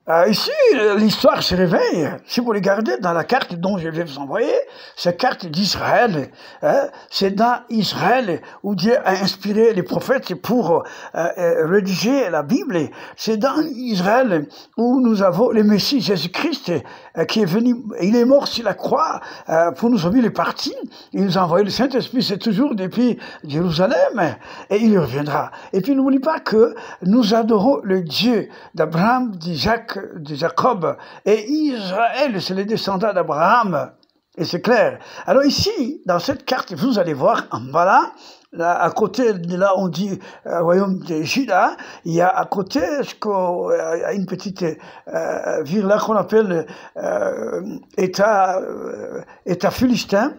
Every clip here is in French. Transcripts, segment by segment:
Ici, l'histoire se réveille. Si vous regardez dans la carte dont je vais vous envoyer, cette carte d'Israël, c'est dans Israël où Dieu a inspiré les prophètes pour rédiger la Bible. C'est dans Israël où nous avons le Messie Jésus-Christ qui est venu. Il est mort sur la croix pour nous sauver les partis. Il nous a envoyé le Saint-Esprit, c'est toujours depuis Jérusalem, et il reviendra. Et puis n'oubliez pas que nous adorons le Dieu d'Abraham, d'Isaac, de Jacob, et Israël, c'est les descendants d'Abraham, et c'est clair. Alors ici, dans cette carte, vous allez voir en bas là, à côté de là, on dit royaume de Juda, il y a à côté une petite ville là qu'on appelle État philistin,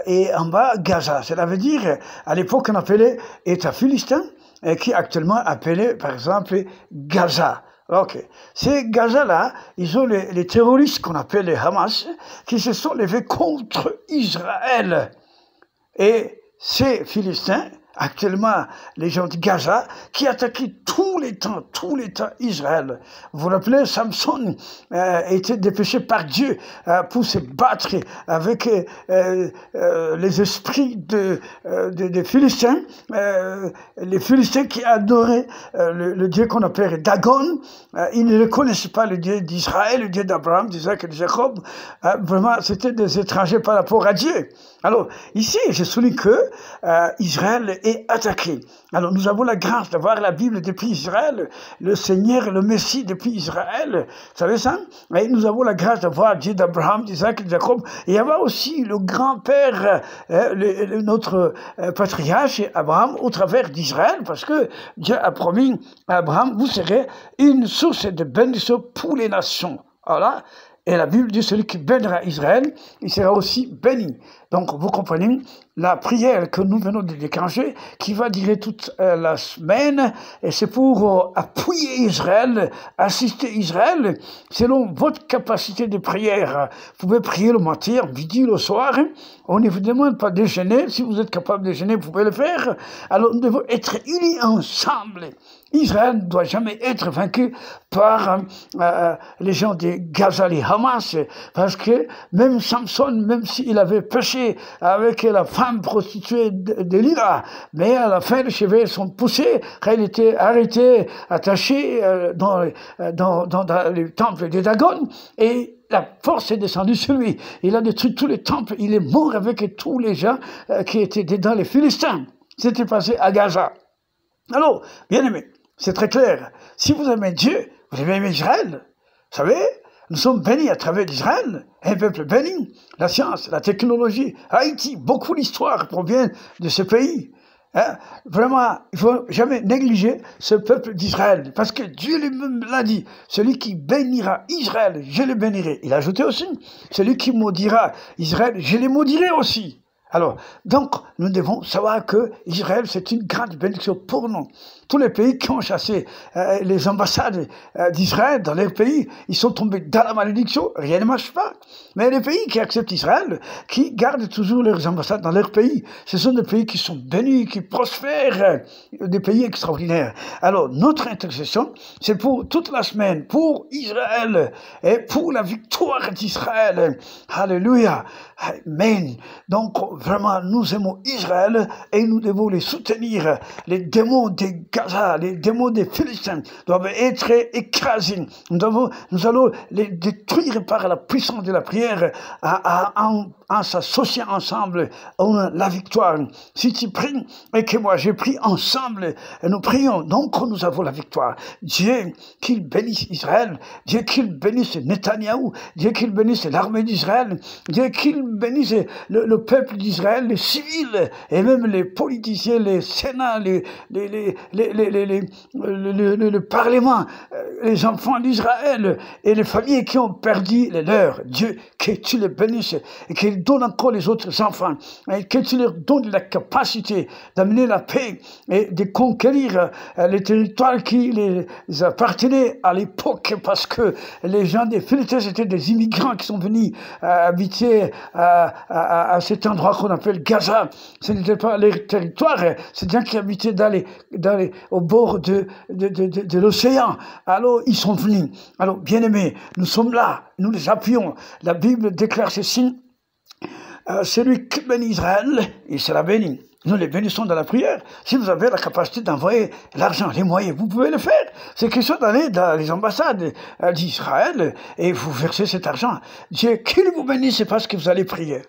et en bas Gaza. Cela veut dire, à l'époque on appelait État philistin, et qui est actuellement appelé par exemple Gaza. Ok. Ces Gaza-là, ils ont les terroristes qu'on appelle les Hamas, qui se sont levés contre Israël. Et ces Philistins, actuellement les gens de Gaza, qui attaquaient tout les temps Israël. Vous vous rappelez, Samson était dépêché par Dieu pour se battre avec les esprits des Philistins, les Philistins qui adoraient le Dieu qu'on appelait Dagon. Ils ne reconnaissaient pas le Dieu d'Israël, le Dieu d'Abraham, d'Isaac et de Jacob. Vraiment, c'était des étrangers par rapport à Dieu. Alors, ici, je souligne que Israël est attaqué. Alors, nous avons la grâce d'avoir la Bible depuis Israël, le Seigneur, le Messie depuis Israël. Vous savez ça? Et nous avons la grâce d'avoir Dieu d'Abraham, d'Isaac et de Jacob. Et il y avait aussi le grand-père, notre patriarche Abraham, au travers d'Israël, parce que Dieu a promis à Abraham, vous serez une source de bénédiction pour les nations. Voilà. Et la Bible dit, celui qui bénira Israël, il sera aussi béni. Donc, vous comprenez, la prière que nous venons de déclencher, qui va durer toute la semaine, et c'est pour appuyer Israël, assister Israël, selon votre capacité de prière. Vous pouvez prier le matin, midi, le soir. On ne vous demande pas de déjeuner. Si vous êtes capable de déjeuner, vous pouvez le faire. Alors, nous devons être unis ensemble. Israël ne doit jamais être vaincu par les gens de Gaza, les Hamas, parce que même Samson, même s'il avait péché avec la femme prostituée de Lila, mais à la fin, les cheveux sont poussés, quand il était arrêté, attaché dans le temple de Dagon, et la force est descendue sur lui. Il a détruit tous les temples, il est mort avec tous les gens qui étaient dedans, les Philistins. C'était passé à Gaza. Alors, bien aimé, c'est très clair. Si vous aimez Dieu, vous devez aimer Israël. Vous savez, nous sommes bénis à travers d'Israël, un peuple béni. La science, la technologie, Haïti, beaucoup d'histoire provient de ce pays. Hein? Vraiment, il ne faut jamais négliger ce peuple d'Israël, parce que Dieu lui-même l'a dit, celui qui bénira Israël, je le bénirai. Il a ajouté aussi, celui qui maudira Israël, je le maudirai aussi. Alors, donc, nous devons savoir que Israël, c'est une grande bénédiction pour nous. Tous les pays qui ont chassé les ambassades d'Israël dans leur pays, ils sont tombés dans la malédiction, rien ne marche pas. Mais les pays qui acceptent Israël, qui gardent toujours leurs ambassades dans leur pays, ce sont des pays qui sont bénis, qui prospèrent, des pays extraordinaires. Alors, notre intercession, c'est pour toute la semaine, pour Israël, et pour la victoire d'Israël. Alléluia. Amen. Donc, vraiment, nous aimons Israël et nous devons les soutenir. Les démons des Gaza, les démons des Philistins doivent être écrasés. Nous allons les détruire par la puissance de la prière en s'associant ensemble, on a la victoire. Si tu pries et que moi j'ai pris ensemble, nous prions, donc nous avons la victoire. Dieu qu'il bénisse Israël, Dieu qu'il bénisse Netanyahou, Dieu qu'il bénisse l'armée d'Israël, Dieu qu'il bénisse le peuple d'Israël, les civils et même les politiciens, les sénats, le parlement, les enfants d'Israël et les familles qui ont perdu les leurs. Dieu, que tu les bénisses et qu'il donne encore les autres enfants, et que tu leur donnes la capacité d'amener la paix et de conquérir les territoires qui les appartenaient à l'époque, parce que les gens des Philistins étaient des immigrants qui sont venus habiter à cet endroit qu'on appelle Gaza. Ce n'était pas leur territoire, c'est des gens qui habitaient au bord de l'océan. Alors ils sont venus. Alors bien aimés, nous sommes là, nous les appuyons. La Bible déclare ceci: celui qui bénit Israël, il sera béni. Nous les bénissons dans la prière. Si vous avez la capacité d'envoyer l'argent, les moyens, vous pouvez le faire. C'est question d'aller dans les ambassades d'Israël et vous versez cet argent. Dieu, qu'il vous bénisse, c'est parce que vous allez prier.